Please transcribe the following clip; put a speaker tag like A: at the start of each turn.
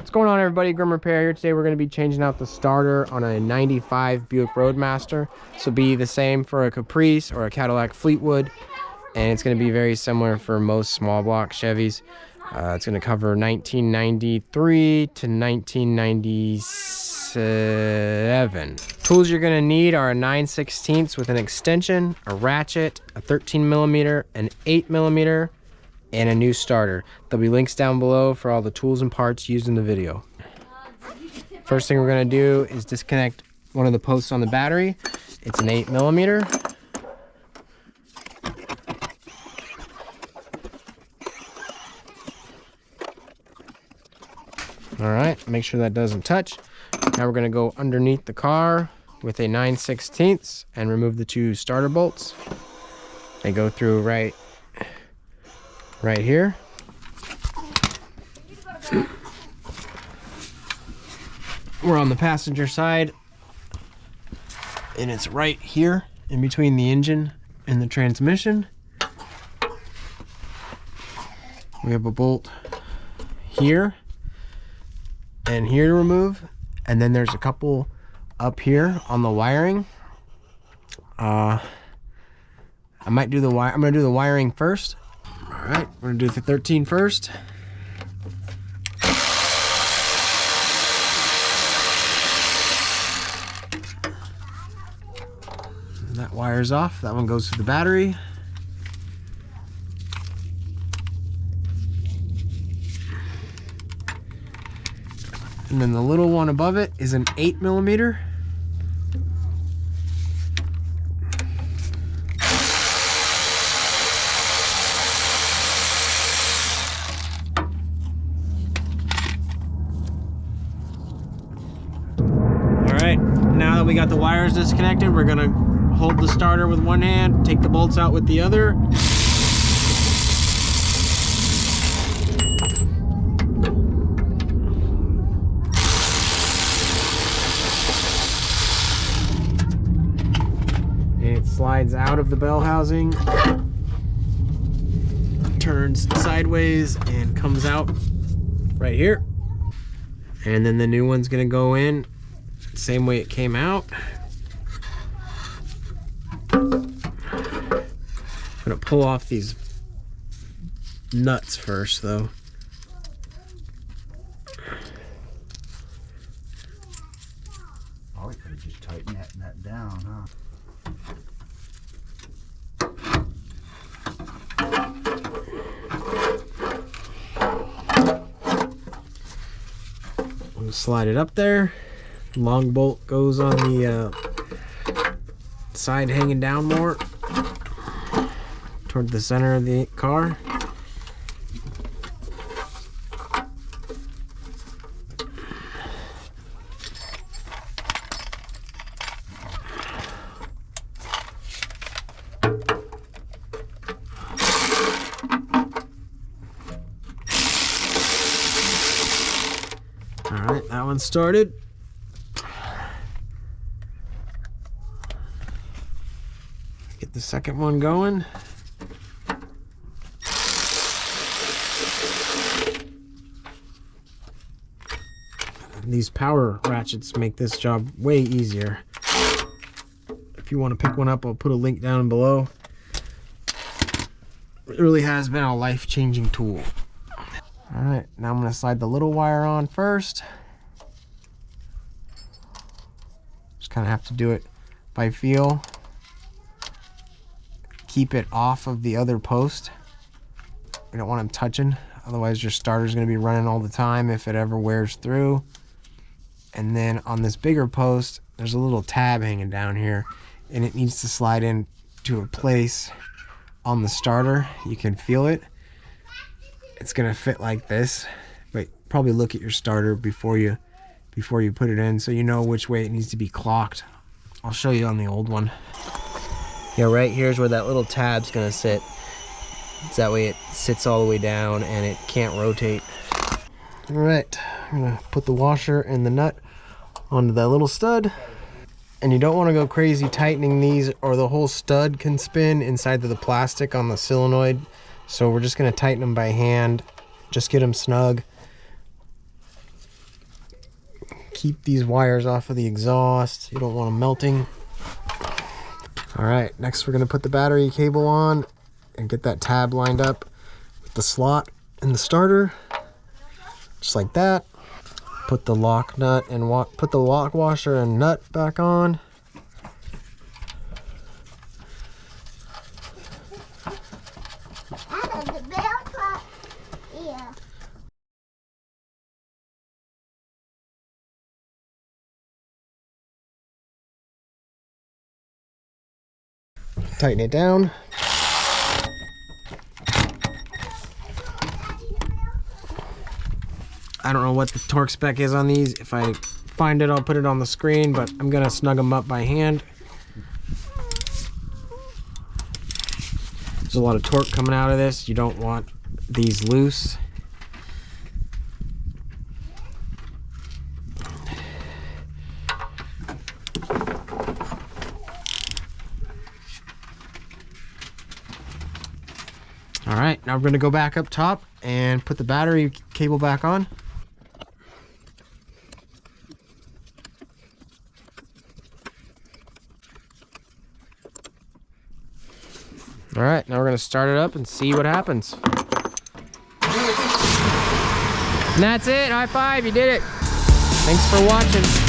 A: What's going on, everybody? Grim Repair here. Today we're going to be changing out the starter on a 95 Buick Roadmaster. This will be the same for a Caprice or a Cadillac Fleetwood, and it's going to be very similar for most small block Chevys. It's going to cover 1993 to 1997. Tools you're going to need are a 9/16 with an extension, a ratchet, a 13mm, an 8mm, and a new starter. There'll be links down below for all the tools and parts used in the video. First thing we're going to do is disconnect one of the posts on the battery. It's an 8mm. All right, make sure that doesn't touch. Now we're going to go underneath the car with a 9/16 and remove the two starter bolts. They go through right here. We're on the passenger side, and it's right here in between the engine and the transmission. We have a bolt here and here to remove, and then there's a couple up here on the wiring. I'm gonna do the wiring first. All right, we're gonna do the 13 first. And that wires off. That one goes to the battery. And then the little one above it is an 8mm. Alright, now that we got the wires disconnected, we're gonna hold the starter with one hand, take the bolts out with the other. Slides out of the bell housing, turns sideways, and comes out right here. And then the new one's gonna go in same way it came out. I'm gonna pull off these nuts first though.
B: Oh, we could have just tightened that down, huh?
A: Slide it up there. Long bolt goes on the side hanging down more toward the center of the car. All right, that one started. Get the second one going. These power ratchets make this job way easier. If you want to pick one up, I'll put a link down below. It really has been a life-changing tool. All right, now I'm going to slide the little wire on first. Just kind of have to do it by feel. Keep it off of the other post. We don't want them touching, otherwise your starter's going to be running all the time if it ever wears through. And then on this bigger post, there's a little tab hanging down here, and it needs to slide into a place on the starter. You can feel it. It's gonna fit like this, but probably look at your starter before you put it in so you know which way it needs to be clocked. I'll show you on the old one. Yeah, right here's where that little tab's gonna sit. It's that way it sits all the way down and it can't rotate. All right, I'm gonna put the washer and the nut onto that little stud. And you don't want to go crazy tightening these, or the whole stud can spin inside of the plastic on the solenoid. So we're just going to tighten them by hand, just get them snug. keep these wires off of the exhaust. You don't want them melting. All right, next we're gonna put the battery cable on and get that tab lined up with the slot in the starter, just like that. Put the lock nut and put the lock washer and nut back on. Tighten it down. I don't know what the torque spec is on these. If I find it, I'll put it on the screen, but I'm gonna snug them up by hand. There's a lot of torque coming out of this. You don't want these loose. All right, now we're gonna go back up top and put the battery cable back on. All right, now we're gonna start it up and see what happens. And that's it, high five, you did it. Thanks for watching.